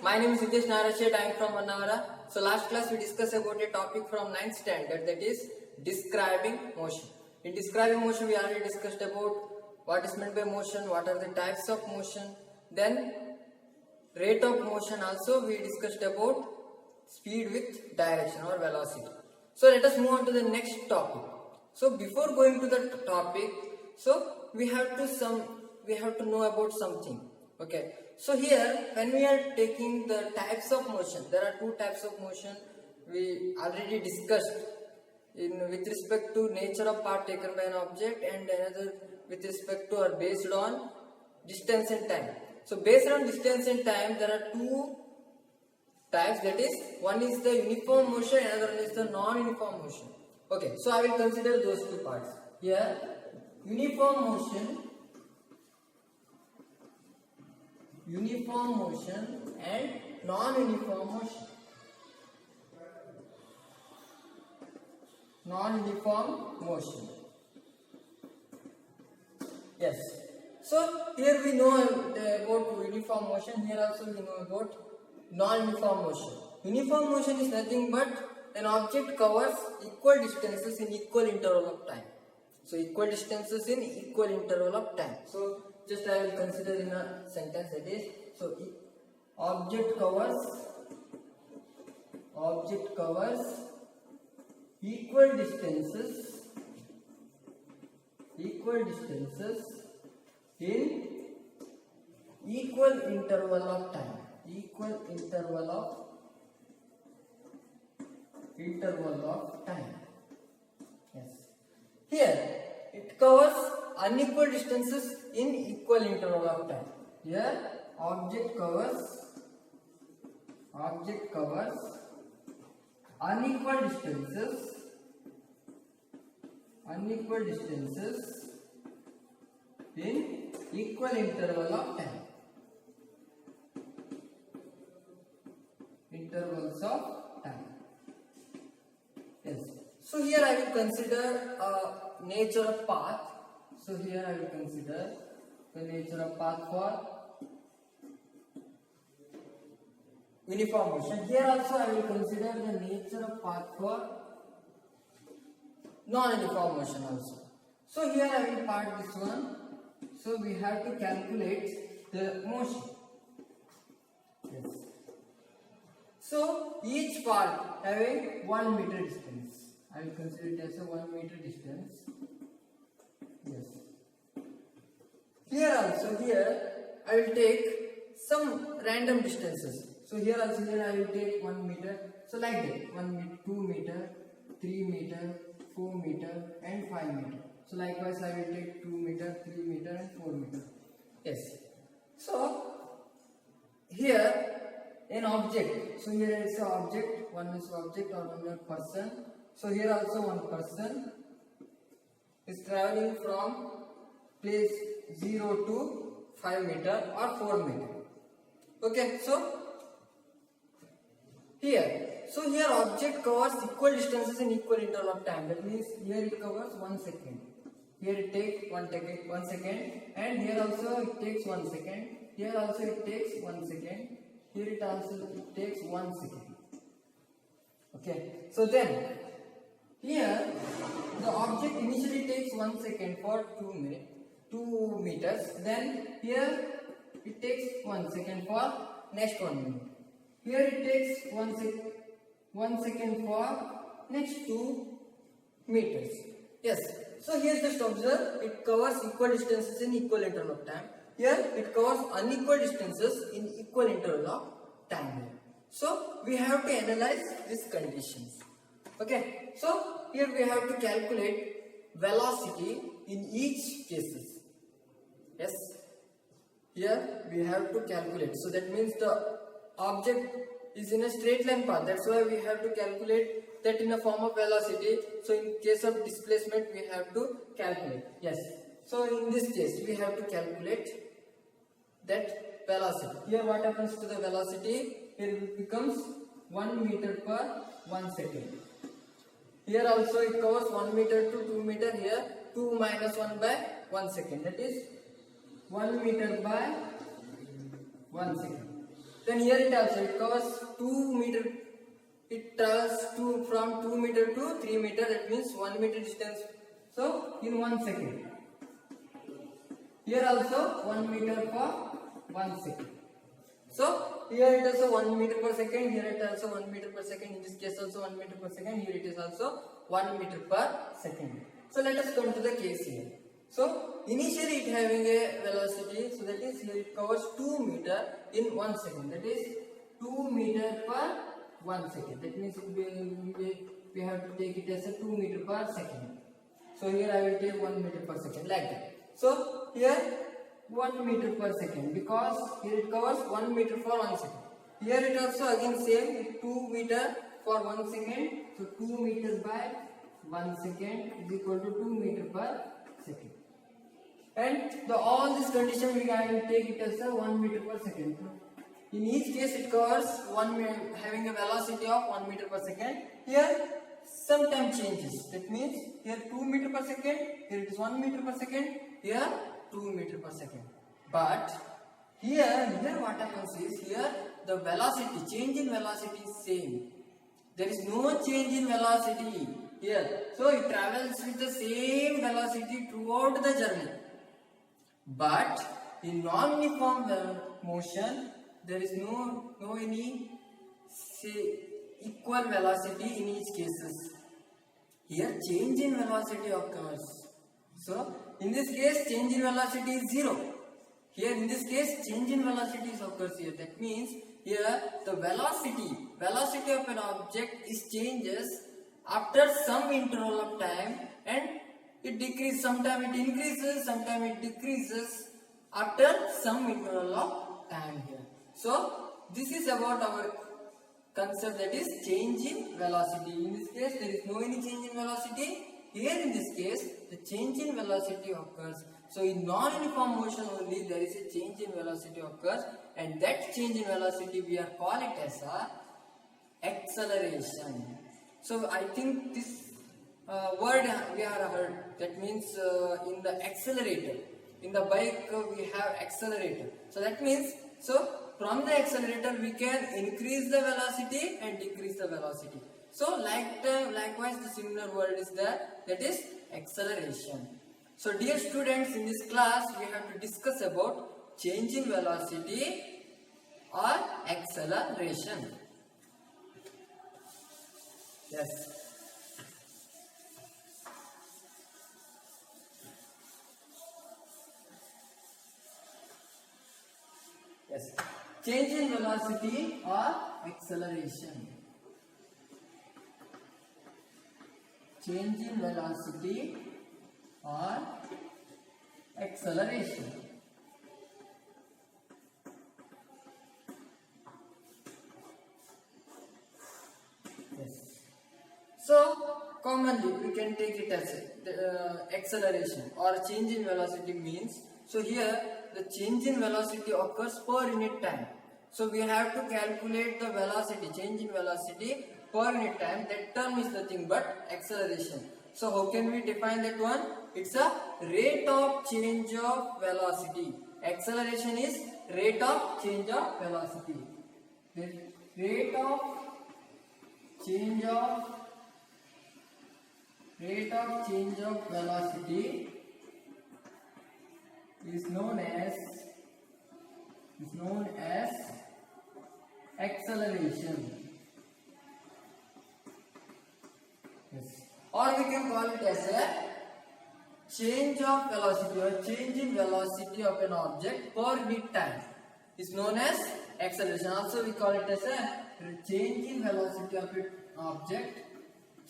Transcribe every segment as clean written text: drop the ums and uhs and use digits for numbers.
My name is Hitesh Narashet. I am from Annavara. So last class we discussed about a topic from 9th standard, that is describing motion. In describing motion we already discussed about what is meant by motion, what are the types of motion, then rate of motion also we discussed about speed with direction or velocity. So let us move on to the next topic. So before going to the topic, so we have to know about something. Okay, so here when we are taking the types of motion, there are two types of motion we already discussed with respect to nature of part taken by an object, and another with respect to or based on distance and time. So based on distance and time there are two types, that is, one is the uniform motion, another one is the non-uniform motion. Okay, so I will consider those two parts. Here uniform motion and non-uniform motion. Yes. So here we know about uniform motion. Here also we know about non-uniform motion. Uniform motion is nothing but an object covers equal distances in equal interval of time. So equal distances in equal interval of time. So just I will consider in a sentence, that is, so object covers equal distances in equal interval of time. Yes. Here it covers unequal distances in equal interval of time. Here object covers unequal distances in equal interval of time. Intervals of time. Yes. So here I will consider nature of path. So here I will consider the nature of path for uniform motion. Here also I will consider the nature of path for non-uniform motion also. So here I will part this one. So we have to calculate the motion. Yes. So each part having 1 meter distance. I will consider it as a 1 meter distance. Yes. Here also, here I will take some random distances. So here also, here I will take 1 meter. So like that, 1 meter, 2 meter, 3 meter, 4 meter and 5 meter. So likewise I will take 2 meter, 3 meter and 4 meter. Yes. So here an object. So here is an object. One is object or one is person. So here also one person is traveling from place 0 to 5 meter or 4 meter. Okay. So here object covers equal distances in equal interval of time. That means here it covers 1 second. Here it takes 1 second, and here also it takes 1 second. Here also it takes 1 second. Here it also takes 1 second. Okay. So then here the object initially takes 1 second for 2 meters. Then here it takes 1 second for next 1 minute. Here it takes 1 second for next 2 meters. Yes. So here just observe, it covers equal distances in equal interval of time. Here it covers unequal distances in equal interval of time. So we have to analyze these conditions. Okay. So here we have to calculate velocity in each cases. Yes. Here we have to calculate. So that means the object is in a straight line path. That's why we have to calculate that in a form of velocity. So in case of displacement we have to calculate. Yes. So in this case we have to calculate that velocity. Here what happens to the velocity? Here it becomes 1 meter per 1 second. Here also it covers 1 meter to 2 meter. Here 2 minus 1 by 1 second. That is 1 meter by 1 second. Then here it also it covers 2 meter. It travels from 2 meter to 3 meter. That means 1 meter distance. So in 1 second. Here also 1 meter for 1 second. So here it is also 1 meter per second. Here it is also 1 meter per second. In this case also 1 meter per second. Here it is also 1 meter per second. So let us come to the case here. So initially it having a velocity. So that is here it covers 2 meter in 1 second. That is 2 meter per 1 second. That means we have to take it as a 2 meter per second. So here I will take 1 meter per second like that. So here 1 meter per second because here it covers 1 meter for 1 second. Here it also again same 2 meter for 1 second. So 2 meters by 1 second is equal to 2 meter per second. And all this condition we can take it as a 1 meter per second. In each case it covers having a velocity of 1 meter per second. Here sometime changes. That means here 2 meter per second, here it is 1 meter per second, here 2 meter per second. But here what happens is here the velocity, change in velocity is same. There is no change in velocity here. So it travels with the same velocity throughout the journey. But in non-uniform motion, there is no any equal velocity in each cases. Here change in velocity occurs. So in this case change in velocity is 0. Here in this case change in velocity occurs here. That means here the velocity of an object is changes after some interval of time, and it decreases. Sometimes it increases, sometimes it decreases after some interval of time here. So this is about our concept, that is change in velocity. In this case there is no any change in velocity. Here in this case the change in velocity occurs. So in non-uniform motion only there is a change in velocity occurs, and that change in velocity we are call it as a acceleration. So I think this word we have heard. That means in the accelerator, in the bike we have accelerator. So that means from the accelerator we can increase the velocity and decrease the velocity. So likewise the similar word is there, that is acceleration. So dear students, in this class we have to discuss about change in velocity or acceleration. Yes. Yes. Change in velocity or acceleration. Change in velocity or acceleration. Yes. So commonly we can take it as acceleration or change in velocity means. So here the change in velocity occurs per unit time. So we have to calculate the velocity, change in velocity per unit time. That term is nothing but acceleration. So how can we define that one? It's a rate of change of velocity. Acceleration is rate of change of velocity. The rate of change of velocity is known as acceleration. Yes. Or we can call it as a change of velocity or change in velocity of an object per unit time is known as acceleration. Also we call it as a change in velocity of an object,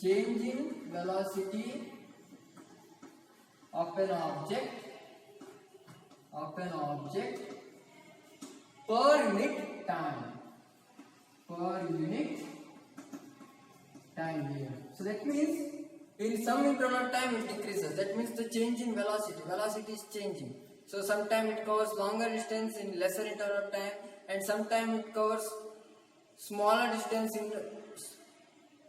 change in velocity of an object per unit time here. So that means in some interval of time it decreases. That means the change in velocity is changing. So sometimes it covers longer distance in lesser interval of time, and sometimes it covers smaller distance in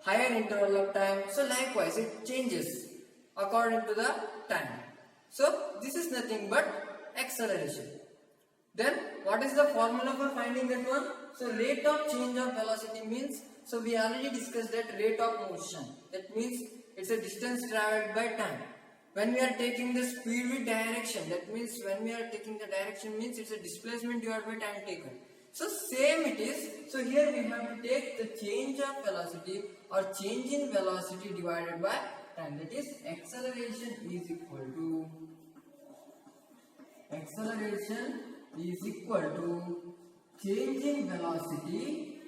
higher interval of time. So likewise it changes according to the time. So this is nothing but acceleration. Then what is the formula for finding that one? So rate of change of velocity means, so we already discussed that rate of motion. That means it's a distance traveled by time. When we are taking the speed with direction, that means when we are taking the direction means it's a displacement divided by time taken. So same it is. So here we have to take the change of velocity or change in velocity divided by time. That is acceleration is equal to change in velocity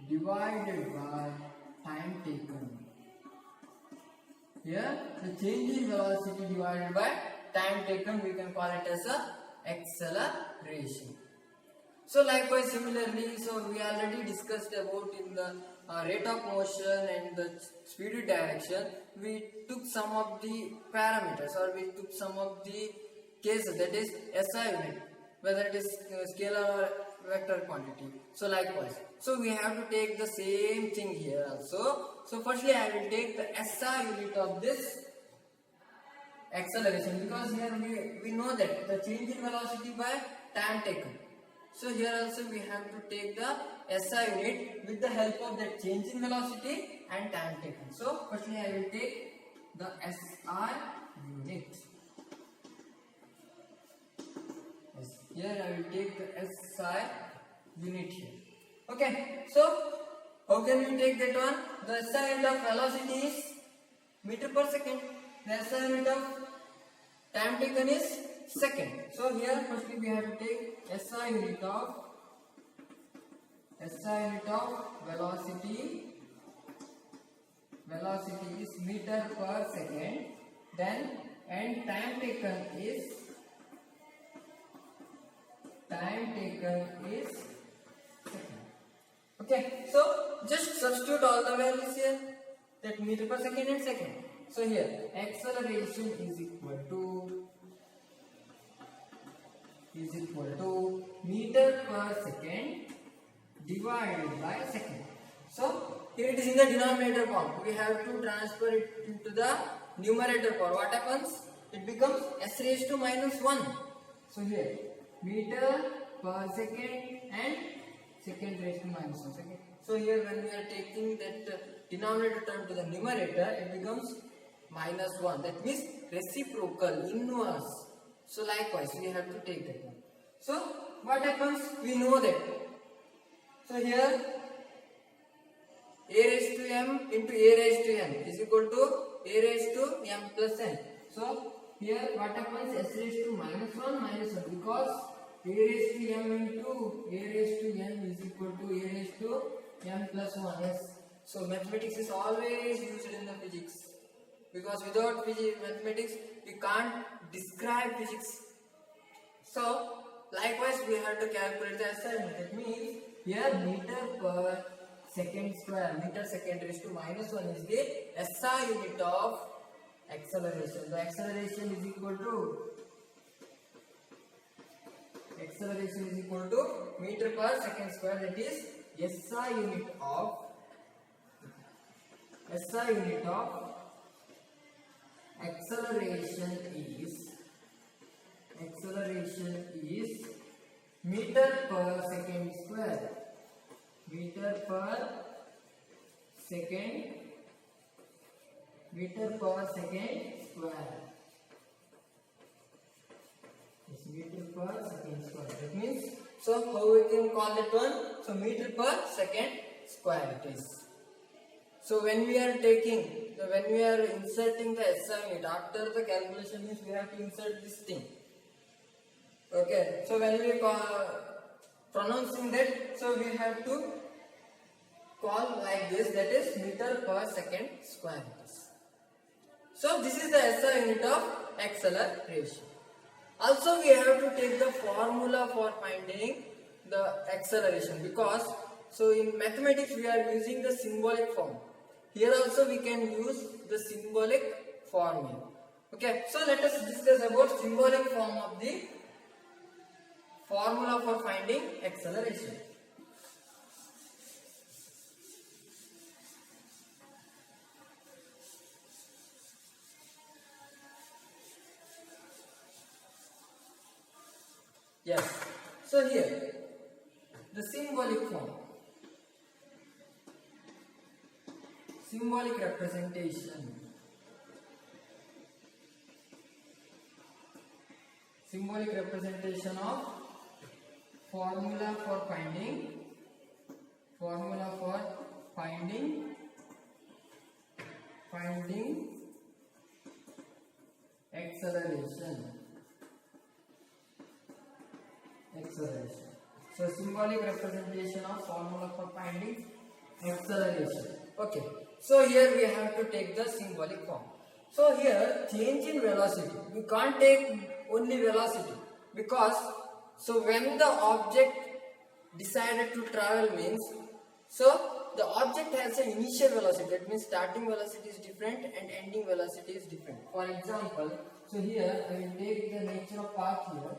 divided by time taken. Here the change in velocity divided by time taken, we can call it as a acceleration. So likewise similarly, so we already discussed about in the rate of motion and the speed with direction, we took some of the parameters or we took some of the cases, that is SI unit, whether it is scalar or vector quantity. So likewise, so we have to take the same thing here also. So firstly I will take the SI unit of this acceleration, because here we know that the change in velocity by time taken. So here also we have to take the SI unit with the help of that change in velocity and time taken. So firstly I will take the SI unit. Yes, here I will take the SI unit here. Okay, so how can we take that one? The SI unit of velocity is meter per second. The SI unit of time taken is second. So here firstly we have to take SI unit of velocity is meter per second, then and time taken is second. Okay, so just substitute all the values here, that meter per second and second. So here acceleration is equal to meter per second divided by second. So here it is in the denominator form. We have to transfer it into the numerator form. What happens? It becomes s raised to minus 1. So here meter per second and second raised to minus 1 second. So here when we are taking that denominator term to the numerator, it becomes minus 1. That means reciprocal, inverse. So likewise we have to take that one. So what happens? We know that. So here a raised to m into a raised to n is equal to a raised to m plus n. So here what happens? S raised to minus 1 because a raised to m into a raised to n is equal to a raised to m plus 1. Yes. So mathematics is always used in the physics, because without mathematics we can't describe physics. So likewise we have to calculate the SI unit. That means here meter per second square, meter second raised to minus 1 is the SI unit of acceleration. The acceleration is equal to meter per second square, that is SI unit of acceleration is meter per second square. Meter per second square. It's meter per second square. That means, so how we can call that one? So meter per second square it is. So when we are inserting the SI unit, after the calculation means we have to insert this thing. Okay, so when we pronouncing that, so we have to call like this, that is meter per second square. So this is the SI unit of acceleration. Also we have to take the formula for finding the acceleration, because so in mathematics we are using the symbolic form. Here also we can use the symbolic formula. Okay, so let us discuss about symbolic form of the formula for finding acceleration. Yes. So here the symbolic form, symbolic representation, symbolic representation of formula for finding acceleration. So symbolic representation of formula for finding acceleration. Okay. So here we have to take the symbolic form. So here change in velocity. We can't take only velocity because so when the object decided to travel means so the object has an initial velocity, that means starting velocity is different and ending velocity is different. For example, so here I will take the nature of path here.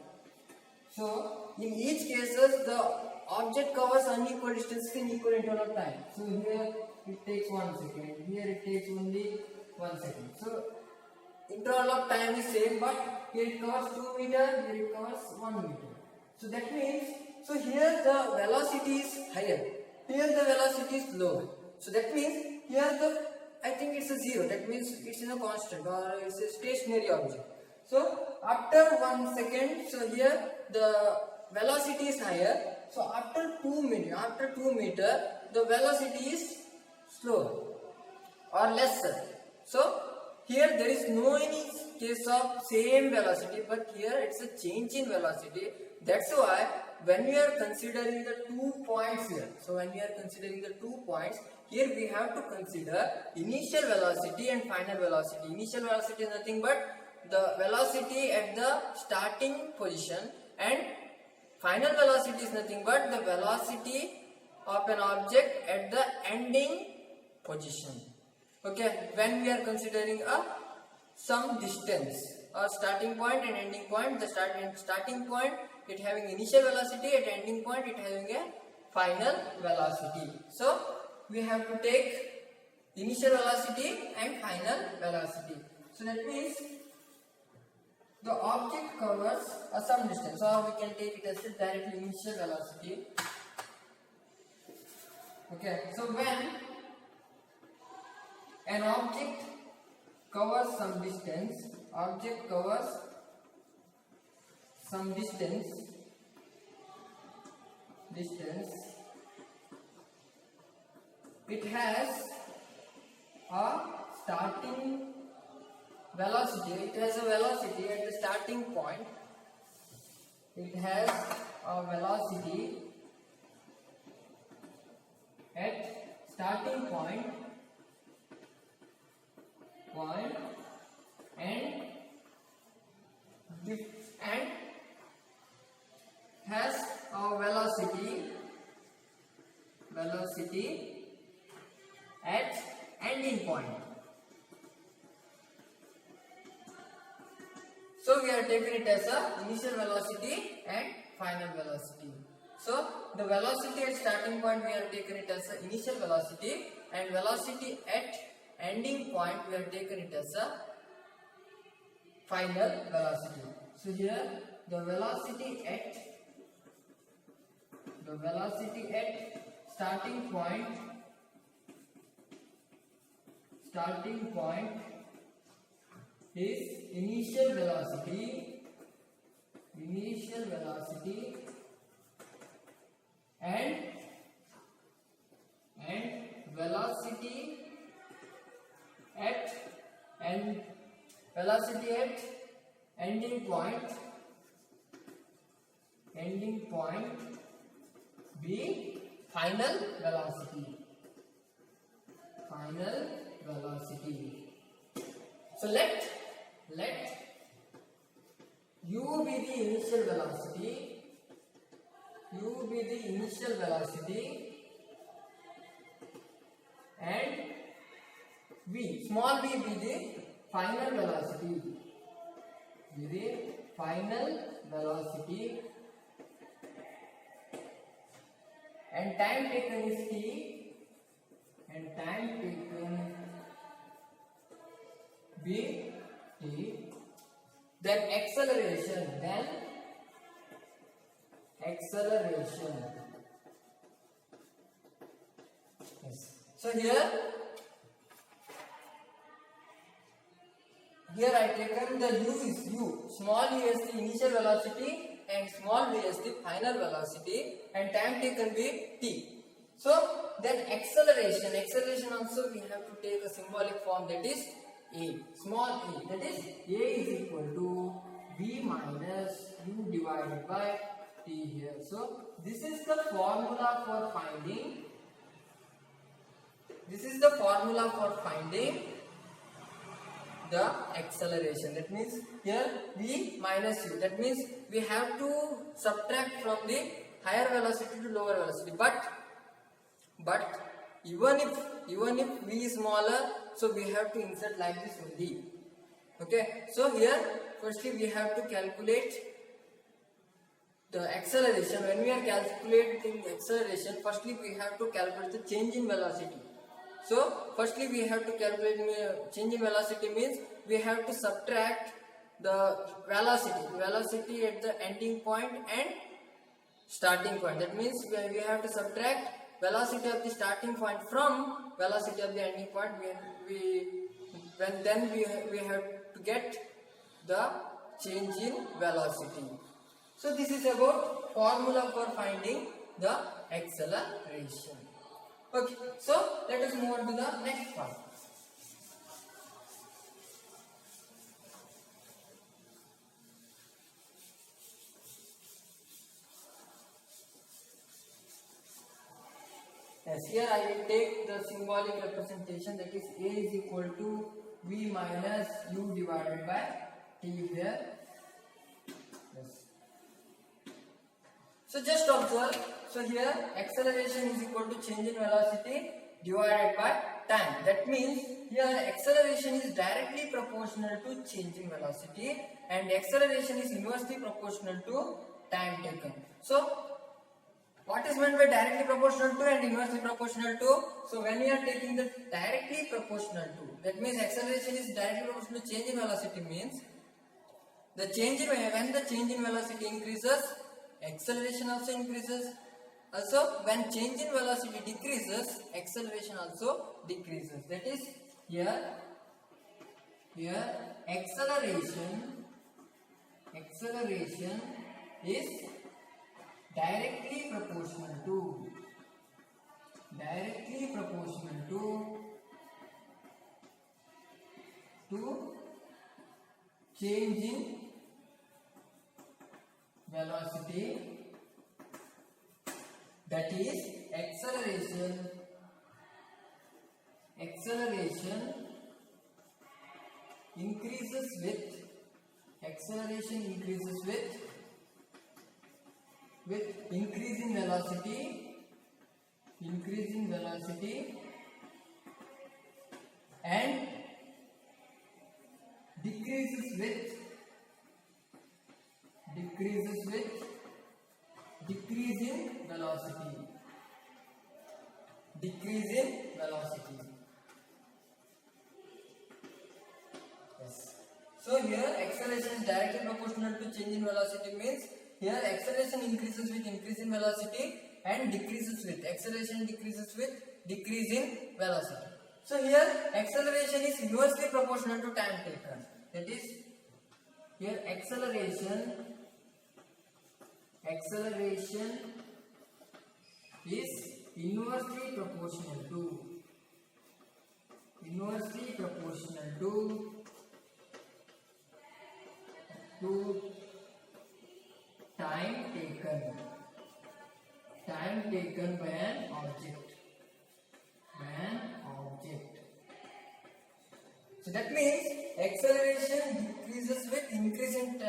So in each cases the object covers unequal distances in equal interval of time. So here it takes 1 second, here it takes only 1 second. So interval of time is same, but here it covers 2 meters, here it covers 1 meter. So that means, so here the velocity is higher, here the velocity is lower. So that means here the, I think it's a 0, that means it's in a constant or it's a stationary object. So after 1 second, so here the velocity is higher. So after 2 meter, the velocity is slower or lesser. So here there is no any case of same velocity, but here it's a change in velocity. That's why when we are considering the 2 points here, so when we are considering the 2 points, here we have to consider initial velocity and final velocity. Initial velocity is nothing but the velocity at the starting position, and final velocity is nothing but the velocity of an object at the ending position. Okay, when we are considering some distance or starting point and ending point, the starting point it having initial velocity, at ending point it having a final velocity. So we have to take initial velocity and final velocity. So that means the object covers some distance, or we can take it as a directly initial velocity. Okay, so when an object covers some distance, it has a starting velocity, it has a velocity at the starting point, it has a velocity at starting point and has a velocity at ending point. So we are taking it as a initial velocity and final velocity. So the velocity at starting point we are taking it as a initial velocity, and velocity at ending point we are taking it as a final velocity. So here the velocity at starting point is initial velocity and velocity at ending point be final velocity. So let u be the initial velocity, and v, small v be the final velocity, and time taken is t, and time taken be t. Then acceleration, acceleration. Yes. So here I taken the u is u. Small u is the initial velocity and small v is the final velocity, and time taken be t. So then acceleration also we have to take a symbolic form, that is a, small a, that is a is equal to v minus u divided by t here. So this is the formula for finding. This is the formula for finding the acceleration. That means here v minus u. That means we have to subtract from the higher velocity to lower velocity. But even if v is smaller, so we have to insert like this only. Okay. So here firstly we have to calculate the acceleration. When we are calculating the acceleration, firstly we have to calculate the change in velocity. So firstly we have to calculate change in velocity, means we have to subtract the velocity at the ending point and starting point. That means we have to subtract velocity of the starting point from velocity of the ending point. Then we have to get the change in velocity. So this is about formula for finding the acceleration. Okay, so let us move on to the next part. Yes, here I will take the symbolic representation, that is a is equal to v minus u divided by t here. Yes. So just observe. So here acceleration is equal to change in velocity divided by time. That means here acceleration is directly proportional to change in velocity and acceleration is inversely proportional to time taken. So what is meant by directly proportional to and inversely proportional to? So when we are taking the directly proportional to, that means acceleration is directly proportional to change in velocity, means the change in, when the change in velocity increases, acceleration also increases. Also when change in velocity decreases, acceleration also decreases. That is here acceleration is directly proportional to change in velocity. That is acceleration increases with increase in velocity and decreases with decrease in velocity. Yes. So here acceleration is directly proportional to change in velocity, means here acceleration increases with increase in velocity and decreases with decrease in velocity. So here acceleration is inversely proportional to time taken. That is here acceleration is inversely proportional to time taken by an object. So that means acceleration decreases with increase in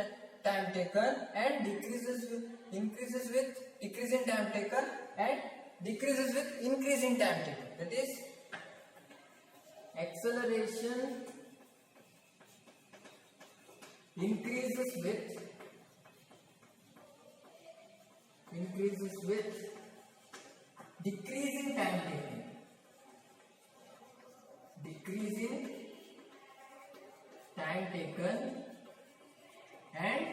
time taken and increases with decrease in time taken and decreases with increase in time taken. That is acceleration increases with decreasing time taken. And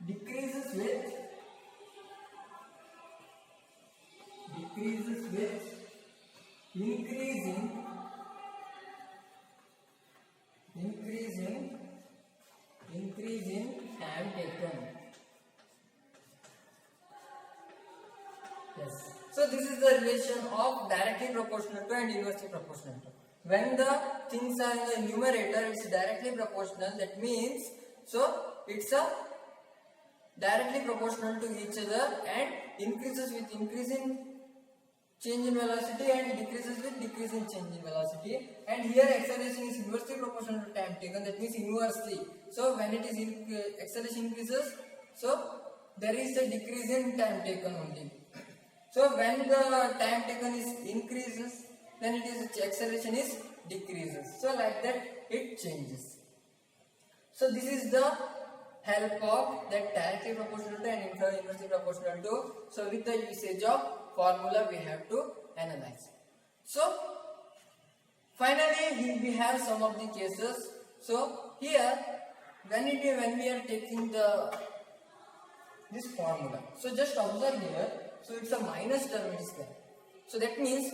decrease with increasing time taken. Yes. So this is the relation of directly proportional to and inversely proportional to. When the things are in the numerator, it's directly proportional. That means, so it's a directly proportional to each other and increases with increasing change in velocity and decreases with decreasing change in velocity. And here acceleration is inversely proportional to time taken. That means inversely. So when it is acceleration increases, so there is a decrease in time taken only. So when the time taken is increases, then it is acceleration is decreases. So like that it changes. So this is the help of that directly proportional to and inversely proportional to. So with the usage of formula we have to analyze. So finally we have some of the cases. So here when we are taking this formula, so just observe here. So it's a minus term is there. So that means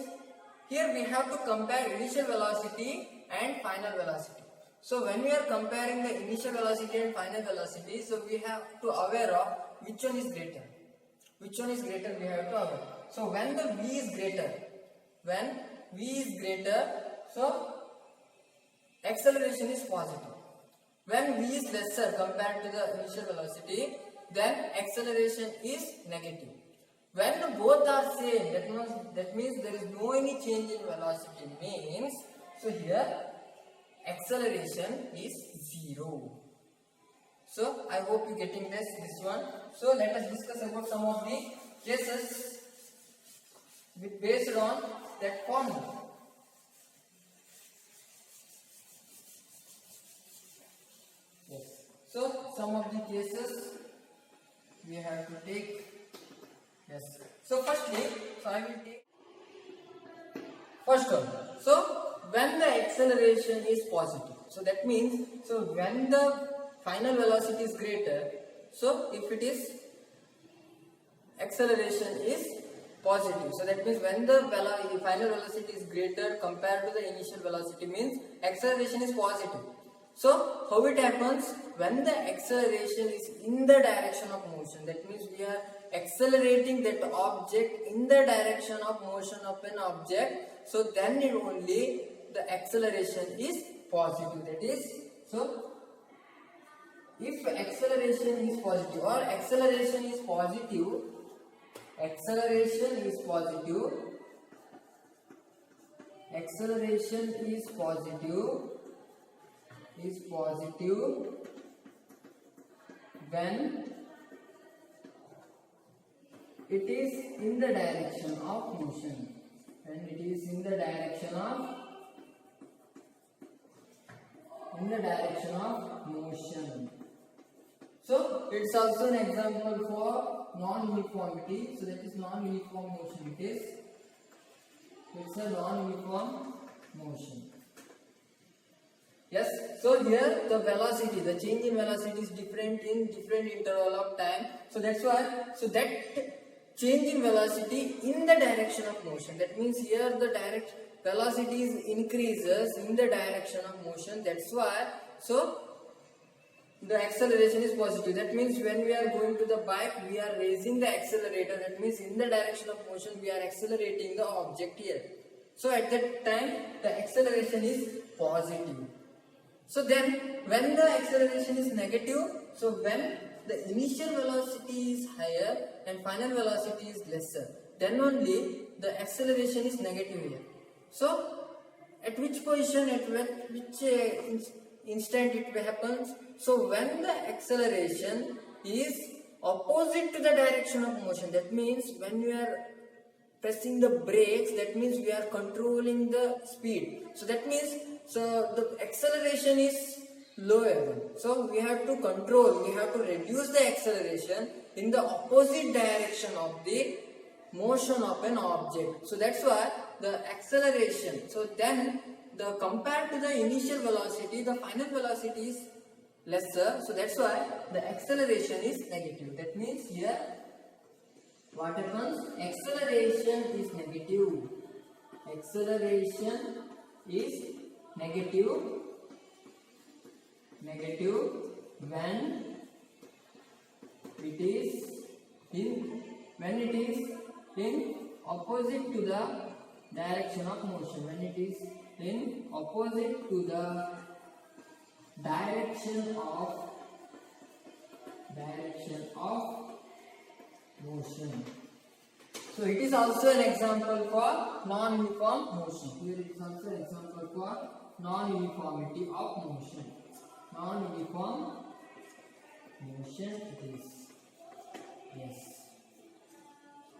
here we have to compare initial velocity and final velocity. So when we are comparing the initial velocity and final velocity, so we have to aware of which one is greater. Which one is greater we have to aware. So when the V is greater, so acceleration is positive. When V is lesser compared to the initial velocity, then acceleration is negative. When both are same, that means there is no any change in velocity means, so here acceleration is 0. So I hope you getting this one. So let us discuss about some of the cases based on that formula. Yes. So some of the cases we have to take. Yes. So firstly, I will take first one. So when the acceleration is positive, so that means, so when the final velocity is greater, so if it is acceleration is positive, so that means when the final velocity is greater compared to the initial velocity means acceleration is positive. So how it happens? When the acceleration is in the direction of motion, that means we are accelerating that object in the direction of motion of an object, so then it only the acceleration is positive. That is, so if acceleration is positive or acceleration is positive, when it is in the direction of motion. When it is in the direction of motion. So it's also an example for non-uniformity. So that is non-uniform motion. It's a non-uniform motion. Yes. So here the velocity, the change in velocity is different in different interval of time. So that's why. So that change in velocity in the direction of motion. That means here the direct velocity increases in the direction of motion. That's why. So the acceleration is positive. That means when we are going to the bike, we are raising the accelerator. That means in the direction of motion, we are accelerating the object here. So at that time, the acceleration is positive. So then, when the acceleration is negative, so when the initial velocity is higher and final velocity is lesser, then only the acceleration is negative here. So at which position, at which instant it happens? So when the acceleration is opposite to the direction of motion, that means when we are pressing the brakes, that means we are controlling the speed. So that means, so the acceleration is lower. So we have to control, we have to reduce the acceleration in the opposite direction of the motion of an object. So that's why the acceleration, so then the compared to the initial velocity, the final velocity is lesser. So that's why the acceleration is negative. That means here what happens? Acceleration is negative. Acceleration is negative when it is in opposite to the direction of motion. When it is in opposite to the direction of motion. So it is also an example for non-uniform motion. Here it is also an example for non-uniformity of motion. Non-uniform motion it is. Yes.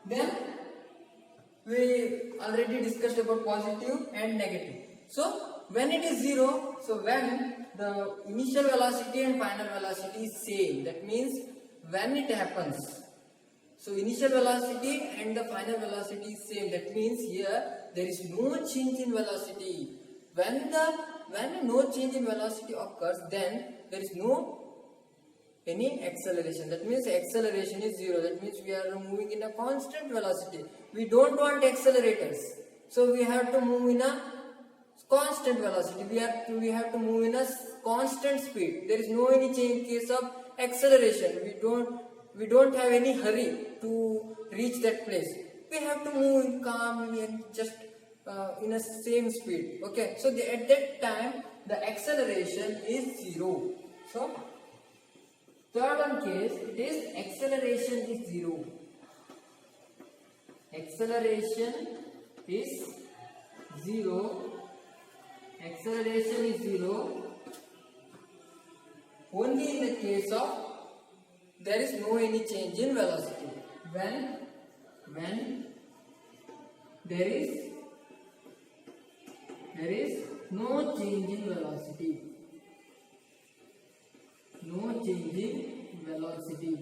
Then we already discussed about positive and negative. So when it is zero, so when the initial velocity and final velocity is same, that means when it happens, so initial velocity and the final velocity is same, that means here there is no change in velocity. When no change in velocity occurs, then there is no any acceleration. That means acceleration is zero. That means we are moving in a constant velocity. We don't want accelerators, so we have to move in a constant velocity. We have to move in a constant speed. There is no any change in case of acceleration. We don't have any hurry to reach that place. We have to move calmly and just in a same speed. Okay, so at that time the acceleration is zero. So third one case, it is acceleration is zero. Acceleration is zero. Acceleration is zero only in the case of there is no any change in velocity. When there is no change in velocity. No change in velocity.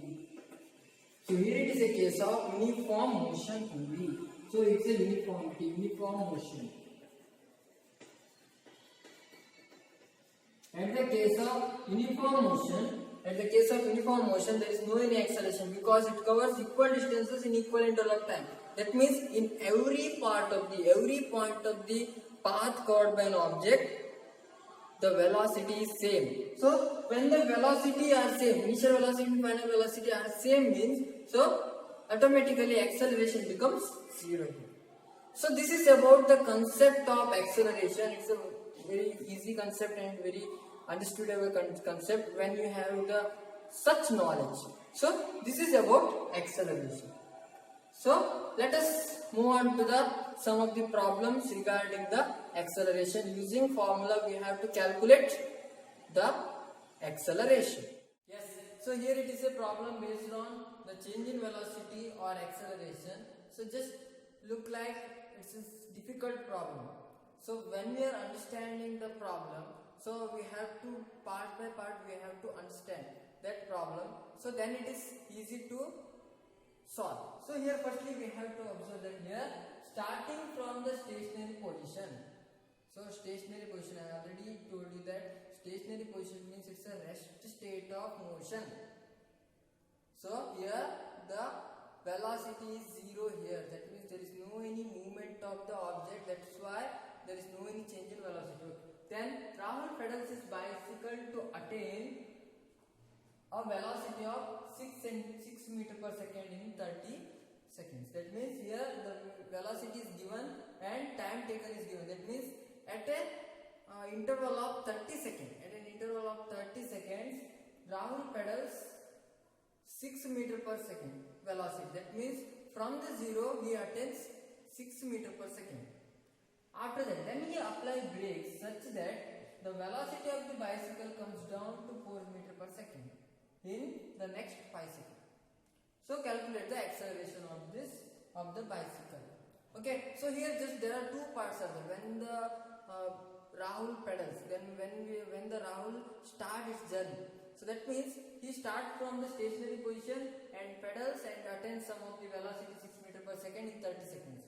So here it is a case of uniform motion only. So it's a uniform motion. At the case of uniform motion, there is no any acceleration because it covers equal distances in equal interval of time. That means in every point of the path covered by an object, the velocity is same. So when the velocity are same, initial velocity and final velocity are same means, so automatically acceleration becomes zero. So this is about the concept of acceleration. It's a very easy concept and very understandable concept when you have such knowledge. So this is about acceleration. So let us move on to some of the problems regarding the acceleration. Using formula we have to calculate the acceleration. Yes, so here it is a problem based on the change in velocity or acceleration. So just look like it's a difficult problem. So when we are understanding the problem, so we have to part by part we have to understand that problem. So then it is easy to solve. So here firstly we have to observe that here starting from the stationary position. So stationary position, I already told you that stationary position means it's a rest state of motion. So here the velocity is zero here. That means there is no any movement of the object. That's why there is no any change in velocity. Then Rahul pedals his bicycle to attain a velocity of 6 meter per second in 30 seconds. That means here the velocity is given and time taken is given. That means at an interval of 30 seconds. Rahul pedals 6 meter per second velocity. That means from the zero he attains 6 meter per second. After that, then he applies brakes such that the velocity of the bicycle comes down to 4 meter per second in the next 5 seconds. So calculate the acceleration of the bicycle. Okay, so here just there are two parts of it. When the Rahul pedals, then when the Rahul starts its journey. So that means he starts from the stationary position and pedals and attains some of the velocity 6 meter per second in 30 seconds.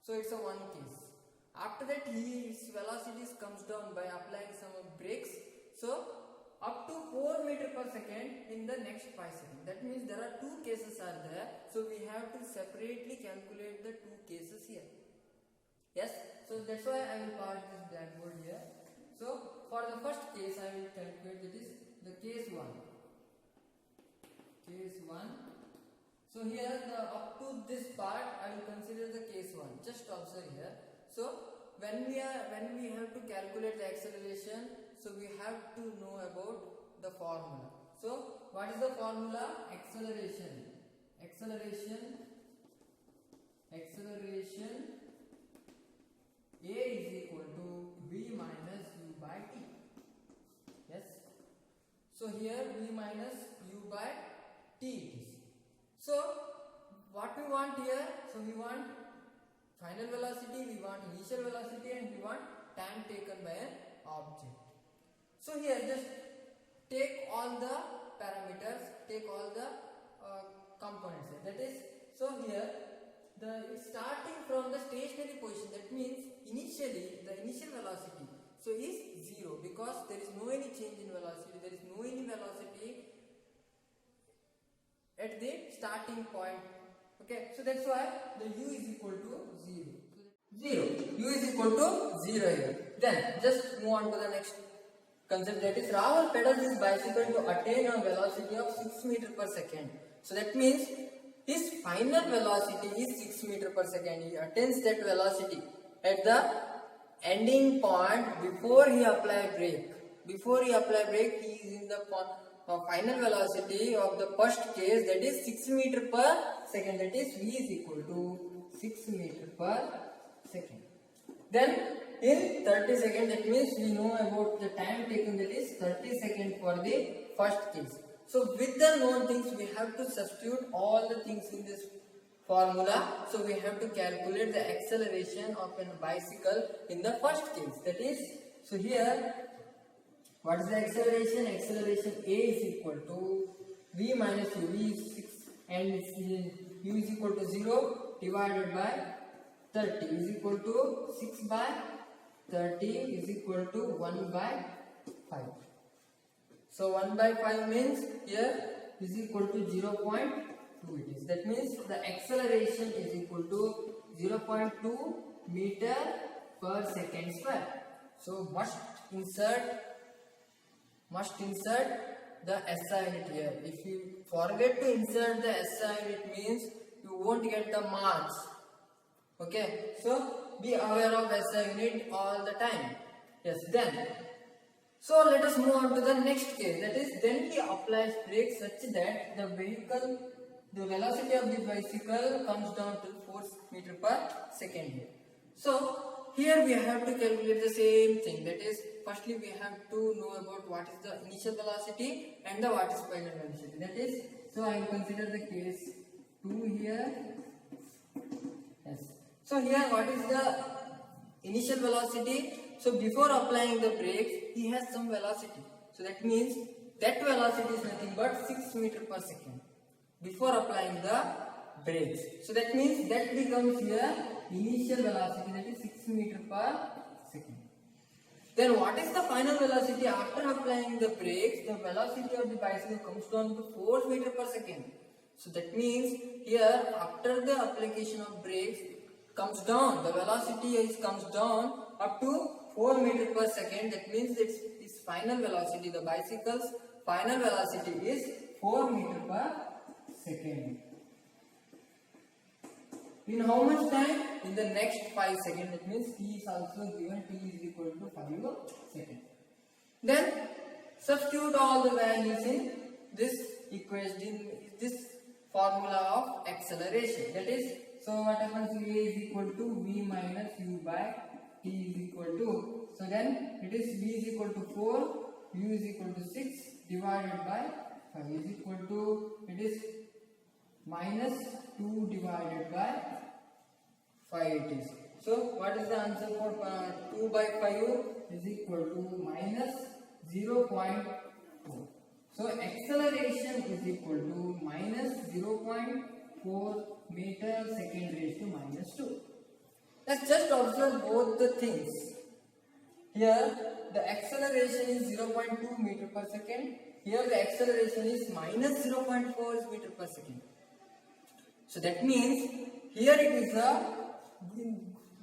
So it's a one case. After that his velocity comes down by applying some brakes. So up to 4 meter per second in the next 5 seconds. That means there are two cases cases are there, so we have to separately calculate the two cases here. Yes, so that's why I will part this blackboard here. So for the first case I will calculate, that is the case 1. Case 1. So here up to this part I will consider the case 1. Just observe here. So when we have to calculate the acceleration, so we have to know about the formula. So what is the formula? Acceleration A is equal to V minus U by T. Yes. So here V minus U by T it is. So what we want here? So we want final velocity, we want initial velocity, and we want time taken by an object. So here just take all the parameters, take all the components. That is, so here it's starting from the stationary position. That means initially the initial velocity so is 0 because there is no any change in velocity. There is no any velocity at the starting point. Okay, so that's why the u is equal to 0. U is equal to 0 here. Then just move on to the next concept, that is Rahul pedals his bicycle to attain a velocity of 6 meters per second. So that means his final velocity is 6 meters per second. He attains that velocity at the ending point before he apply brake. Before he apply brake, he is in the final velocity of the first case, that is 6 meters per second. That is V is equal to 6 meters per second. Then in 30 seconds, that means we know about the time taken, that is 30 seconds for the first case. So with the known things, we have to substitute all the things in this formula. So we have to calculate the acceleration of a bicycle in the first case. That is, so here what is the acceleration? Acceleration A is equal to V minus U. V is 6 and U is equal to 0 divided by 30 is equal to 6 by 30 is equal to 1 by 5. So 1 by 5 means here is equal to 0.2 it is. That means the acceleration is equal to 0.2 meter per second square. So must insert the SI unit here. If you forget to insert the SI unit means you won't get the marks. Okay, so be aware of SI unit all the time. Yes, then. So let us move on to the next case. That is, then he applies brakes such that the velocity of the bicycle comes down to 4 meters per second here. So here we have to calculate the same thing. That is, firstly we have to know about what is the initial velocity and what is final velocity. That is, so I will consider the case 2 here. Yes. So here what is the initial velocity? So before applying the brakes, he has some velocity. So that means that velocity is nothing but 6 meters per second before applying the brakes. So that means that becomes here initial velocity, that is 6 meters per second. Then what is the final velocity after applying the brakes? The velocity of the bicycle comes down to 4 meters per second. So that means here after the application of brakes comes down, the velocity comes down up to 4 meters per second. That means its final velocity, the bicycle's final velocity is 4 meters per second. In how much time? In the next 5 seconds. That means t is also given, t is equal to 5 seconds. Then substitute all the values in this equation, this formula of acceleration. That is, so what happens? A is equal to V minus U by T is equal to, so then it is V is equal to 4, U is equal to 6 divided by 5 is equal to, it is minus 2 divided by 5 it is. So what is the answer for 2 by 5 is equal to minus 0.4. So acceleration is equal to minus 0.4 meter second raised to minus 2. Let's just observe both the things. Here the acceleration is 0.2 meter per second. Here the acceleration is minus 0.4 meter per second. So that means here it is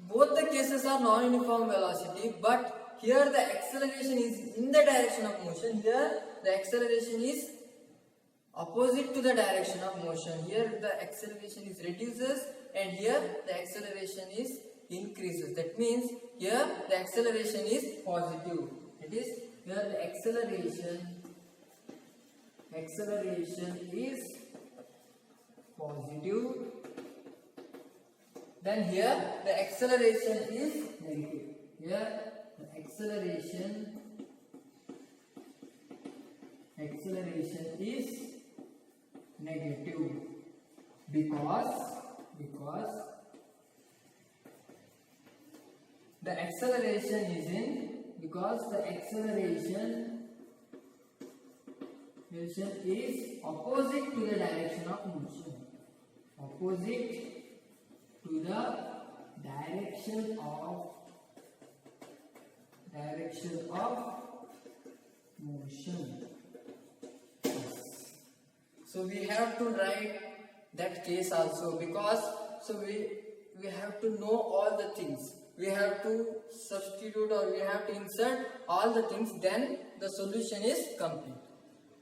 both the cases are non-uniform velocity, but here the acceleration is in the direction of motion. Here the acceleration is opposite to the direction of motion. Here the acceleration is reduces and here the acceleration is increases. That means here the acceleration is positive. It is here the acceleration is positive. Then here the acceleration is negative. Here the acceleration is negative because the acceleration is opposite to the direction of motion. Opposite to the direction of motion. So we have to write that case also, because we have to know all the things. We have to substitute or we have to insert all the things, then the solution is complete.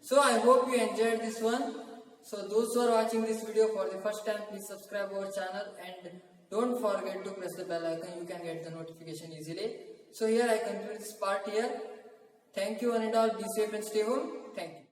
So I hope you enjoyed this one. So those who are watching this video for the first time, please subscribe our channel and don't forget to press the bell icon. You can get the notification easily. So here I conclude this part here. Thank you one and all. Be safe and stay home. Thank you.